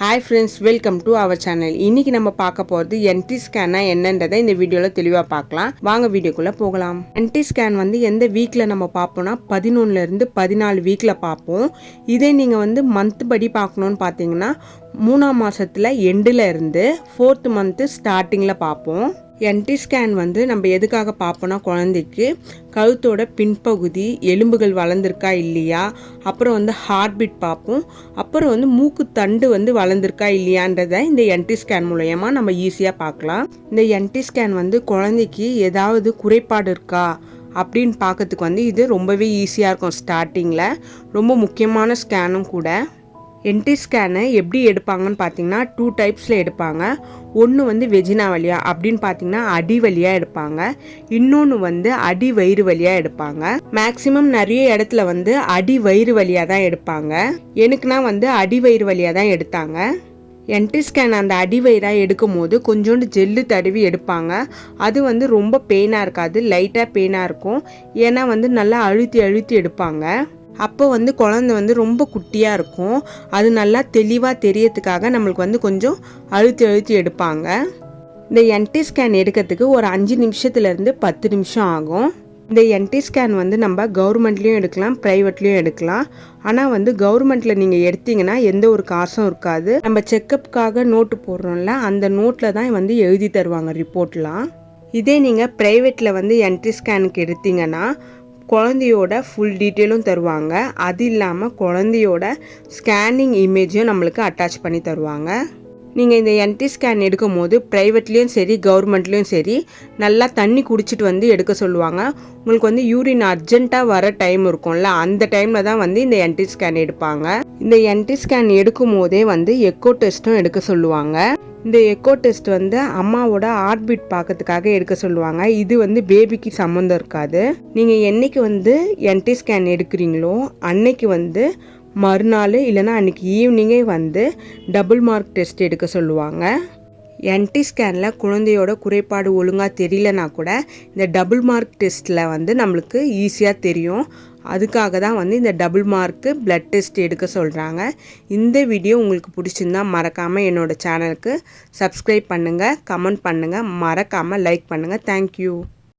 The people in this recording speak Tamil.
Hi friends, welcome to our channel. இன்னைக்கு நம்ம பார்க்க போகிறது என்டி ஸ்கேனா என்னன்றதை இந்த வீடியோவில் தெளிவாக பார்க்கலாம். வாங்க வீடியோக்குள்ளே போகலாம். என்டி ஸ்கேன் எந்த வீக்கில் நம்ம பார்ப்போம்னா 11லேருந்து 14 வீக்கில் பார்ப்போம். இதே நீங்கள் மந்த் படி பார்க்கணுன்னு பார்த்தீங்கன்னா 3ஆம் மாதத்தில் எண்டில் இருந்து 4th மந்த்து ஸ்டார்டிங்கில் பார்ப்போம். என்டி ஸ்கேன் நம்ம எதுக்காக பார்ப்போம்னா, குழந்தைக்கு கழுத்தோட பின்பகுதி எலும்புகள் வளர்ந்துருக்கா இல்லையா, அப்புறம் ஹார்ட் பீட் பார்ப்போம், அப்புறம் மூக்கு தண்டு வளர்ந்துருக்கா இல்லையான்றதை இந்த என்டி ஸ்கேன் மூலயமா நம்ம ஈஸியாக பார்க்கலாம். இந்த என்டி ஸ்கேன் குழந்தைக்கு ஏதாவது குறைபாடு இருக்கா அப்படின்னு பார்க்கறதுக்கு இது ரொம்பவே ஈஸியாக இருக்கும். ஸ்டார்டிங்கில் ரொம்ப முக்கியமான ஸ்கேனும் கூட. என்டி ஸ்கேனை எப்படி எடுப்பாங்கன்னு பார்த்தீங்கன்னா 2 டைப்ஸில் எடுப்பாங்க. ஒன்று வெஜினா வழியாக அப்படின்னு பார்த்தீங்கன்னா அடி வழியாக எடுப்பாங்க. இன்னொன்று அடி வயிறு வழியாக எடுப்பாங்க. மேக்சிமம் நிறைய இடத்துல அடி வயிறு வழியாக தான் எடுப்பாங்க. எனக்குன்னா அடி வயிறு வழியாக தான் எடுத்தாங்க. என்டி ஸ்கேன் அந்த அடி வயிறாக எடுக்கும் போது கொஞ்சோண்டு ஜெல்லு தடவி எடுப்பாங்க. அது ரொம்ப பெயினாக இருக்காது, லைட்டாக பெயினாக இருக்கும். ஏன்னா நல்லா அழுத்தி அழுத்தி எடுப்பாங்க. அப்போ குழந்தை ரொம்ப குட்டியாக இருக்கும். அது நல்லா தெளிவாக தெரியறதுக்காக நம்மளுக்கு கொஞ்சம் அழுத்தி அழுத்தி எடுப்பாங்க. இந்த என்டி ஸ்கேன் எடுக்கிறதுக்கு ஒரு 5 நிமிஷத்துலேருந்து 10 நிமிஷம் ஆகும். இந்த என்டி ஸ்கேன் நம்ம கவர்மெண்ட்லேயும் எடுக்கலாம், ப்ரைவேட்லேயும் எடுக்கலாம். ஆனால் கவர்மெண்ட்டில் நீங்கள் எடுத்தீங்கன்னா எந்த ஒரு காசும் இருக்காது. நம்ம செக்கப்புக்காக நோட்டு போடுறோம்ல, அந்த நோட்டில் தான் எழுதி தருவாங்க ரிப்போர்ட்லாம். இதே நீங்கள் ப்ரைவேட்டில் என்டி ஸ்கேனுக்கு எடுத்தீங்கன்னா குழந்தையோட ஃபுல் டீட்டெயிலும் தருவாங்க. அது இல்லாமல் குழந்தையோட ஸ்கேனிங் இமேஜையும் நம்மளுக்கு அட்டாச் பண்ணி தருவாங்க. நீங்கள் இந்த என்டி ஸ்கேன் எடுக்கும் போது ப்ரைவேட்லேயும் சரி கவர்மெண்ட்லேயும் சரி நல்லா தண்ணி குடிச்சிட்டு எடுக்க சொல்லுவாங்க. உங்களுக்கு யூரின் அர்ஜென்ட்டாக வர டைம் இருக்கும்ல, அந்த டைமில் தான் இந்த என்டி ஸ்கேன் எடுப்பாங்க. இந்த என்டி ஸ்கேன் எடுக்கும் போதே எக்கோ டெஸ்ட்டும் எடுக்க சொல்லுவாங்க. இந்த எக்கோ டெஸ்ட் அம்மாவோட ஹார்ட் பீட் பார்க்கறதுக்காக எடுக்க சொல்லுவாங்க. இது பேபிக்கு சம்மந்தம் இருக்காது. நீங்கள் என்னைக்கு என்டி ஸ்கேன் எடுக்கிறீங்களோ அன்னைக்கு மறுநாள் இல்லைன்னா அன்றைக்கி ஈவினிங்கே டபுள் மார்க் டெஸ்ட் எடுக்க சொல்லுவாங்க. என்டி ஸ்கேனில் குழந்தையோட குறைபாடு ஒழுங்காக தெரியலனா கூட இந்த டபுள் மார்க் டெஸ்ட்டில் நம்மளுக்கு ஈஸியாக தெரியும். அதுக்காக தான் இந்த டபுள் மார்க்கு பிளட் டெஸ்ட் எடுக்க சொல்கிறாங்க. இந்த வீடியோ உங்களுக்கு பிடிச்சிருந்தா மறக்காமல் என்னோடய சேனலுக்கு சப்ஸ்கிரைப் பண்ணுங்கள், கமெண்ட் பண்ணுங்கள், மறக்காமல் லைக் பண்ணுங்கள். தேங்க்யூ.